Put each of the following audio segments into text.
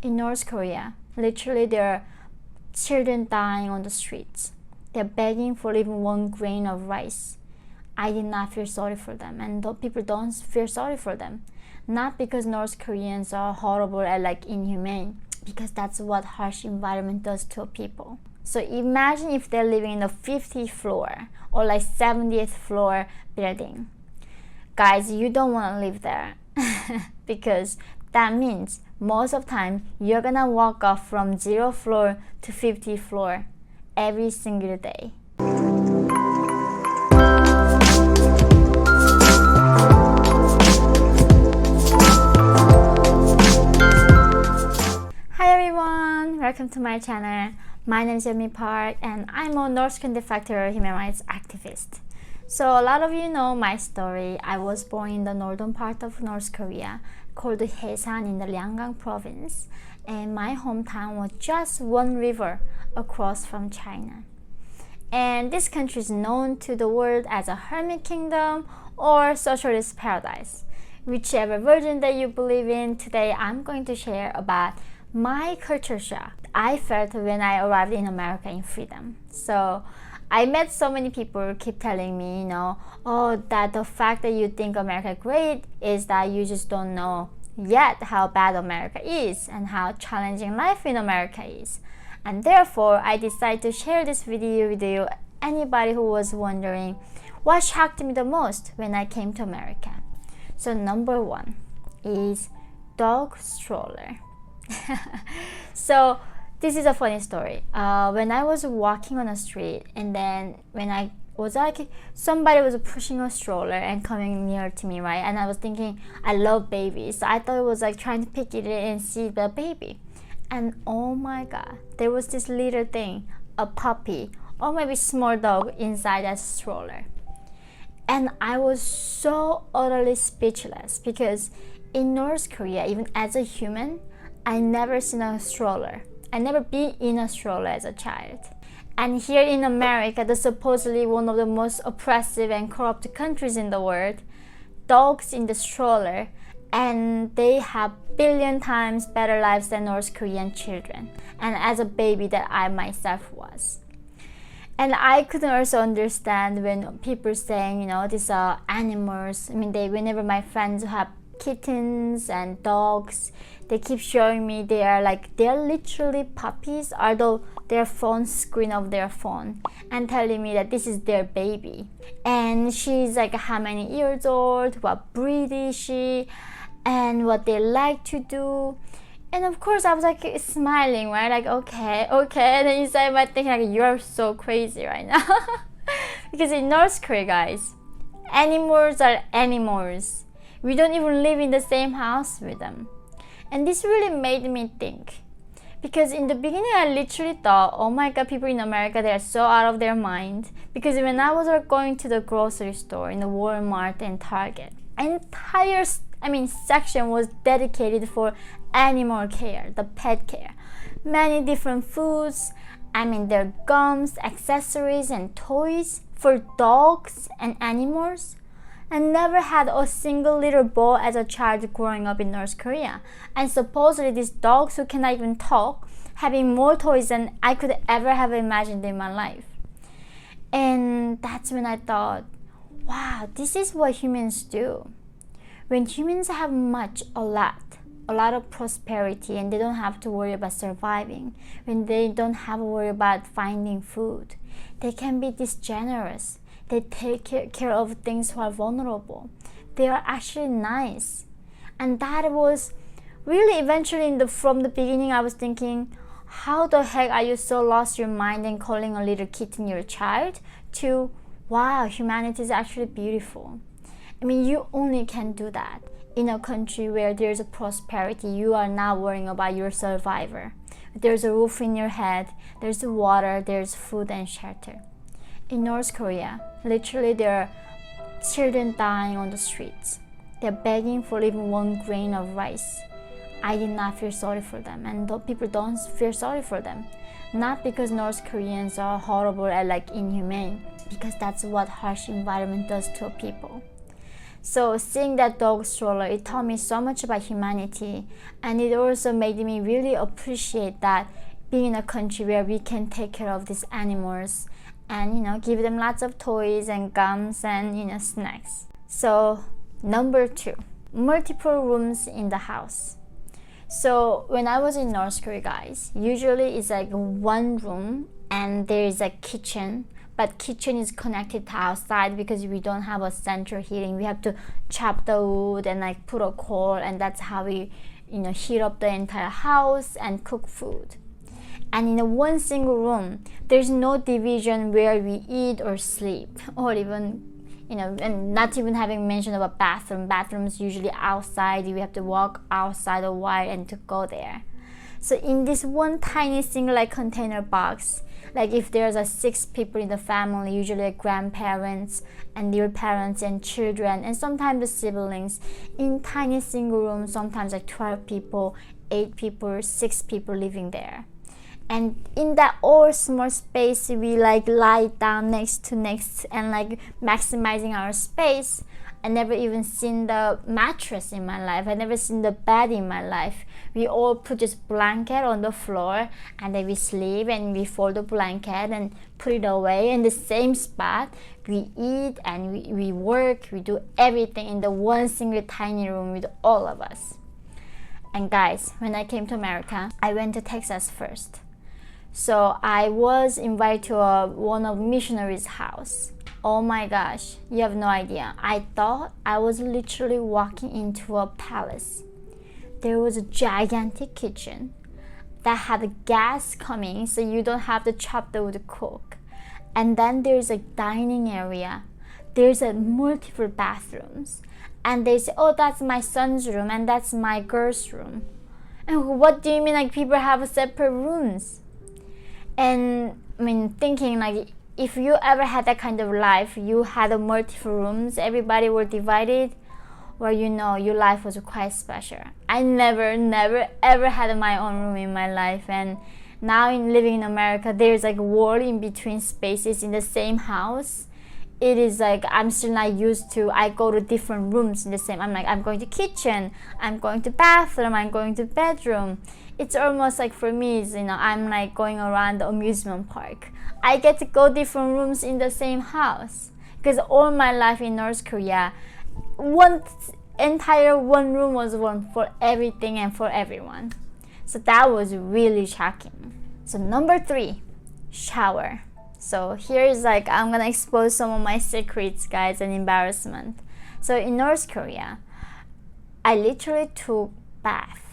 In North Korea, literally there are children dying on the streets. They're begging for even one grain of rice. I did not feel sorry for them, and people don't feel sorry for them. Not because North Koreans are horrible and inhumane, because that's what harsh environment does to people. So imagine if they're living in the 50th floor or 70th floor building. Guys, you don't want to live there because that means most of the time you're gonna walk up from 0th floor to 50th floor every single day. Hi everyone, welcome to my channel. My name is Yeonmi Park and I'm a North Korean Defector human rights activist. So a lot of you know my story. I was born in the northern part of North Korea called Haesan in the Lianggang province, and my hometown was just one river across from China. And this country is known to the world as a hermit kingdom or socialist paradise. Whichever version that you believe in, today I'm going to share about my culture shock I felt when I arrived in America in freedom. So I met so many people keep telling me, that the fact that you think America great is that you just don't know yet how bad America is and how challenging life in America is. And therefore, I decided to share this video with you, anybody who was wondering what shocked me the most when I came to America. So number one is dog stroller. So this is a funny story. When I was walking on the street, and then when I was somebody was pushing a stroller and coming near to me, right? And I was thinking, I love babies. So I thought it was trying to pick it and see the baby. And oh my God, there was this little thing, a puppy or maybe small dog inside that stroller. And I was so utterly speechless because in North Korea, even as a human, I never seen a stroller. I never been in a stroller as a child. And here in America, the supposedly one of the most oppressive and corrupt countries in the world, dogs in the stroller, and they have billion times better lives than North Korean children. And as a baby that I myself was. And I couldn't also understand when people saying, these are animals. I mean, whenever my friends have kittens and dogs, they keep showing me they're literally puppies, although their phone screen of their phone, and telling me that this is their baby. And she's how many years old, what breed is she, and what they like to do. And of course I was smiling, right? Okay. And then inside my thinking you're so crazy right now. Because in North Korea, guys, animals are animals. We don't even live in the same house with them. And this really made me think. Because in the beginning, I literally thought, oh my God, people in America, they are so out of their mind. Because when I was going to the grocery store, in the Walmart and Target, entire section was dedicated for animal care, the pet care. Many different foods, their gums, accessories, and toys for dogs and animals. I never had a single little ball as a child growing up in North Korea. And supposedly these dogs who cannot even talk, having more toys than I could ever have imagined in my life. And that's when I thought, wow, this is what humans do. When humans have a lot of prosperity, and they don't have to worry about surviving, when they don't have to worry about finding food, they can be this generous. They take care of things who are vulnerable. They are actually nice. And that was really eventually from the beginning, I was thinking, how the heck are you so lost your mind and calling a little kitten your child? To, wow, humanity is actually beautiful. You only can do that in a country where there's a prosperity. You are not worrying about your survivor. There's a roof in your head, there's water, there's food and shelter. In North Korea, literally there are children dying on the streets. They're begging for even one grain of rice. I did not feel sorry for them, and people don't feel sorry for them. Not because North Koreans are horrible and inhumane, because that's what harsh environment does to people. So seeing that dog stroller, it taught me so much about humanity, and it also made me really appreciate that being in a country where we can take care of these animals and give them lots of toys and gums and snacks. So number 2, multiple rooms in the house. So when I was in North Korea, guys, usually it's like one room and there is a kitchen, but kitchen is connected to outside because we don't have a central heating. We have to chop the wood and like put a coal, and that's how we heat up the entire house and cook food. And in a one single room, there's no division where we eat or sleep, or even and not even having mentioned about bathrooms usually outside. We have to walk outside a while and to go there. So in this one tiny single like container box, like if there's 6 people in the family, usually like grandparents and their parents and children and sometimes the siblings, in tiny single rooms, sometimes like 12 people, 8 people, 6 people living there. And in that all small space, we like lie down next to next and like maximizing our space. I never even seen the mattress in my life. I never seen the bed in my life. We all put this blanket on the floor and then we sleep and we fold the blanket and put it away in the same spot. We eat and we work. We do everything in the one single tiny room with all of us. And guys, when I came to America, I went to Texas first. So I was invited to one of missionaries' house. Oh my gosh, you have no idea. I thought I was literally walking into a palace. There was a gigantic kitchen that had gas coming, so you don't have to chop the wood to cook. And then there's a dining area. There's multiple bathrooms. And they say, oh, that's my son's room and that's my girl's room. And what do you mean like people have separate rooms? And I mean, thinking like if you ever had that kind of life, you had multiple rooms, everybody were divided, well, your life was quite special. I never ever had my own room in my life, and now in living in America, there's like wall in between spaces in the same house. It is like I'm still not used to. I go to different rooms in the same. I'm going to kitchen, I'm going to bathroom, I'm going to bedroom. It's almost like for me, I'm like going around the amusement park. I get to go different rooms in the same house because all my life in North Korea, one room was one for everything and for everyone. So that was really shocking. So number 3, shower. So here is like I'm gonna expose some of my secrets, guys, and embarrassment. So in North Korea, I literally took bath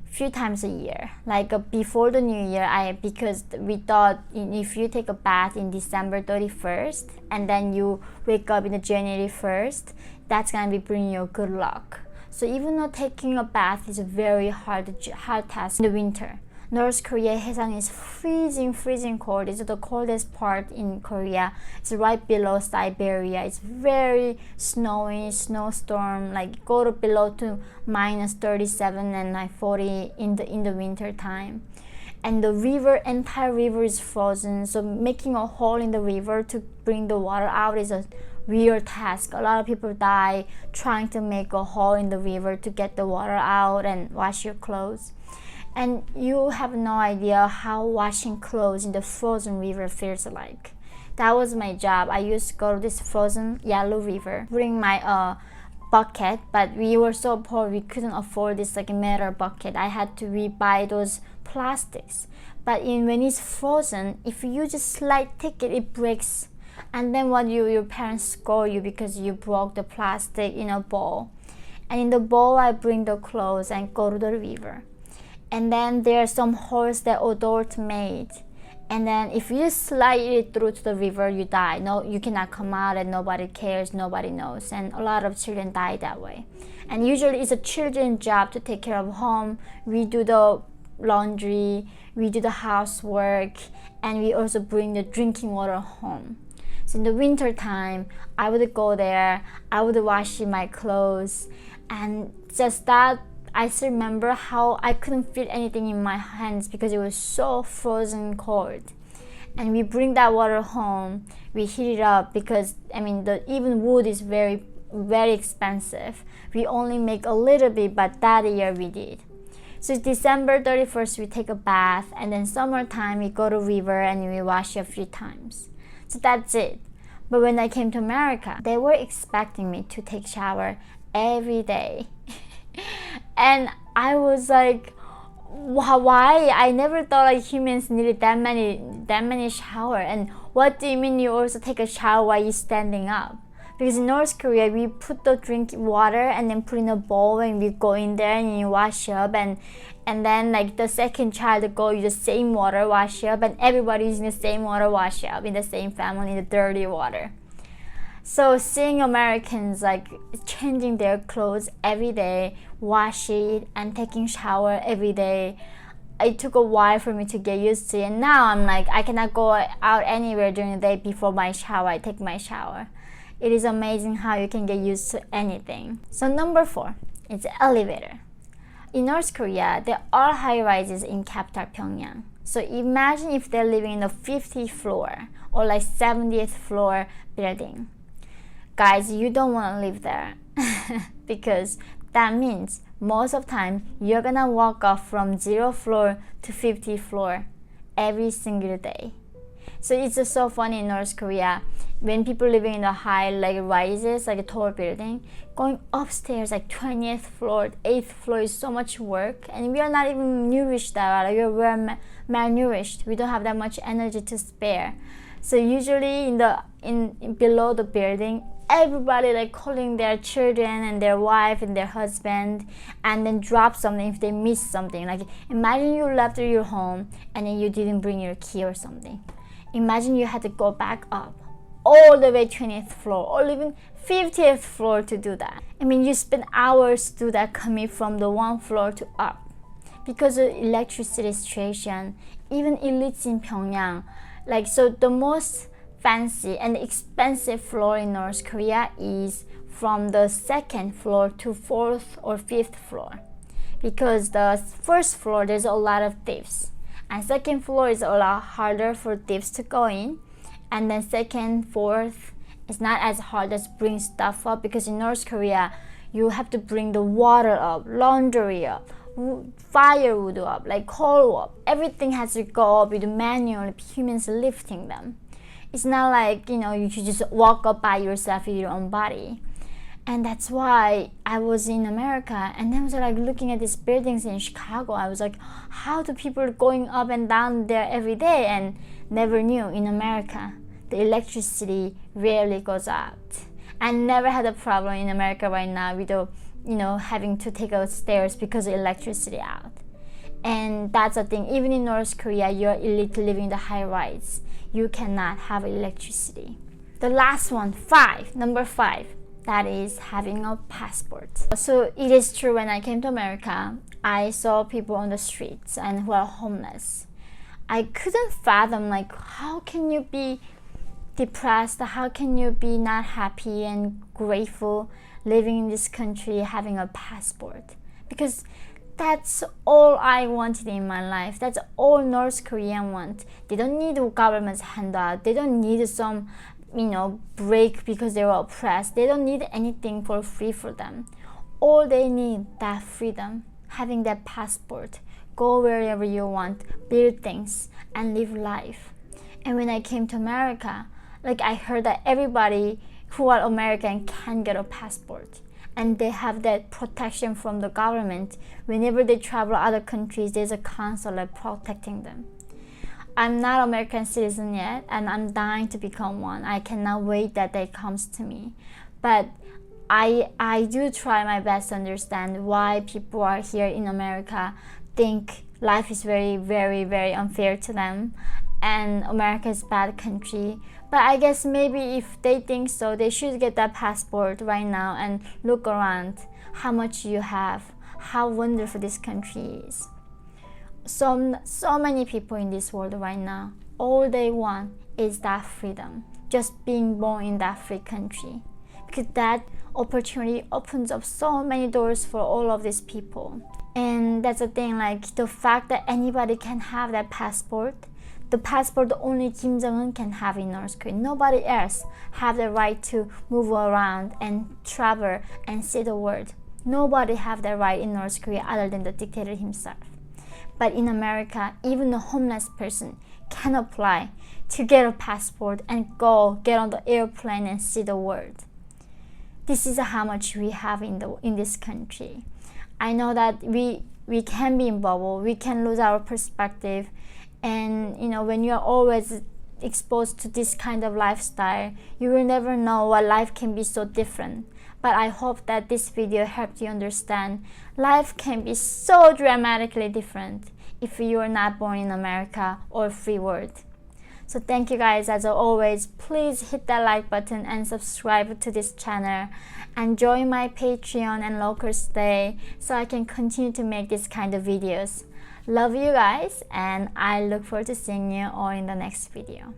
few times a year. Like before the new year, because we thought if you take a bath in December 31st and then you wake up in the January 1st, that's gonna be bringing you good luck. So even though taking a bath is a very hard task in the winter, North Korea Haesan is freezing cold. It's the coldest part in Korea. It's right below Siberia. It's very snowy, snowstorm, like go to below to minus 37 and like 40 in the winter time. And the entire river is frozen. So making a hole in the river to bring the water out is a real task. A lot of people die trying to make a hole in the river to get the water out and wash your clothes. And you have no idea how washing clothes in the frozen river feels like. That was my job. I used to go to this frozen yellow river, bring my bucket, but we were so poor we couldn't afford this like metal bucket. I had to buy those plastics. But when it's frozen, if you just slight tick it, it breaks. And then your parents scold you because you broke the plastic in a bowl. And in the bowl, I bring the clothes and go to the river. And then there are some holes that adults made. And then if you slide it through to the river, you die. No, you cannot come out and nobody cares, nobody knows. And a lot of children die that way. And usually it's a children's job to take care of home. We do the laundry, we do the housework, and we also bring the drinking water home. So in the winter time, I would go there, I would wash my clothes, and just that, I still remember how I couldn't feel anything in my hands because it was so frozen cold. And we bring that water home, we heat it up because even wood is very very expensive. We only make a little bit, but that year we did. So December 31st we take a bath, and then summertime we go to river and we wash a few times. So that's it. But when I came to America, they were expecting me to take shower every day. And I was like, why? I never thought like humans needed that many shower. And what do you mean you also take a shower while you're standing up? Because in North Korea, we put the drink water and then put in a bowl, and we go in there and you wash up, and then like the second child go use the same water wash up, and everybody using the same water wash up in the same family, the dirty water. So seeing Americans like changing their clothes every day, wash it, and taking shower every day, it took a while for me to get used to it. And now I'm like, I cannot go out anywhere during the day before my shower. I take my shower. It is amazing how you can get used to anything. So number 4 is elevator. In North Korea, there are high-rises in capital Pyongyang. So imagine if they're living in the 50th floor or like 70th floor building. Guys, you don't want to live there because that means most of the time you're gonna walk up from 0th floor to 50th floor every single day. So it's just so funny in North Korea when people living in the high like rises, like a tall building, going upstairs like 20th floor, 8th floor is so much work, and we are not even nourished that well. We're malnourished. We don't have that much energy to spare. So usually in below the building, everybody like calling their children and their wife and their husband, and then drop something if they miss something. Like imagine you left your home and then you didn't bring your key or something. Imagine you had to go back up all the way 20th floor or even 50th floor to do that. I mean, you spend hours to do that coming from the 1 floor to up. Because of electricity situation, even elites in Pyongyang, like, so the most fancy and expensive floor in North Korea is from the 2nd floor to 4th or 5th floor. Because the 1st floor, there's a lot of thieves. And 2nd floor is a lot harder for thieves to go in. And then 2nd, 4th, it's not as hard as bring stuff up, because in North Korea, you have to bring the water up, laundry up, firewood up, like coal up. Everything has to go up with manual humans lifting them. It's not like, you know, you should just walk up by yourself with your own body. And that's why I was in America, and then I was like looking at these buildings in Chicago. I was like, how do people going up and down there every day? And never knew in America the electricity rarely goes out. I never had a problem in America right now with the, you know, having to take out stairs because of electricity out. And that's the thing, even in North Korea, you're elite living the high rise, you cannot have electricity. The last one, number 5, that is having a passport. So it is true, when I came to America, I saw people on the streets and who are homeless. I couldn't fathom, like, how can you be depressed? How can you be not happy and grateful living in this country having a passport? Because that's all I wanted in my life. That's all North Korean want. They don't need the government's handout. They don't need some, you know, break because they were oppressed. They don't need anything for free for them. All they need, that freedom, having that passport, go wherever you want, build things, and live life. And when I came to America, like, I heard that everybody who are American can get a passport, and they have that protection from the government. Whenever they travel other countries, there's a consulate protecting them. I'm not American citizen yet, and I'm dying to become one. I cannot wait that day comes to me. But I do try my best to understand why people are here in America think life is very, very, very unfair to them, and America is a bad country. But I guess maybe if they think so, they should get that passport right now and look around how much you have, how wonderful this country is. So many people in this world right now, all they want is that freedom, just being born in that free country, because that opportunity opens up so many doors for all of these people. And that's the thing, like, the fact that anybody can have that passport the passport only Kim Jong-un can have in North Korea. Nobody else have the right to move around and travel and see the world. Nobody have that right in North Korea other than the dictator himself. But in America, even a homeless person can apply to get a passport and get on the airplane and see the world. This is how much we have in this country. I know that we can be in bubble, we can lose our perspective, and when you are always exposed to this kind of lifestyle, you will never know what life can be so different. But I hope that this video helped you understand life can be so dramatically different if you are not born in America or free world. So thank you guys. As always, please hit that like button and subscribe to this channel and join my Patreon and local stay so I can continue to make this kind of videos. Love you guys, and I look forward to seeing you all in the next video.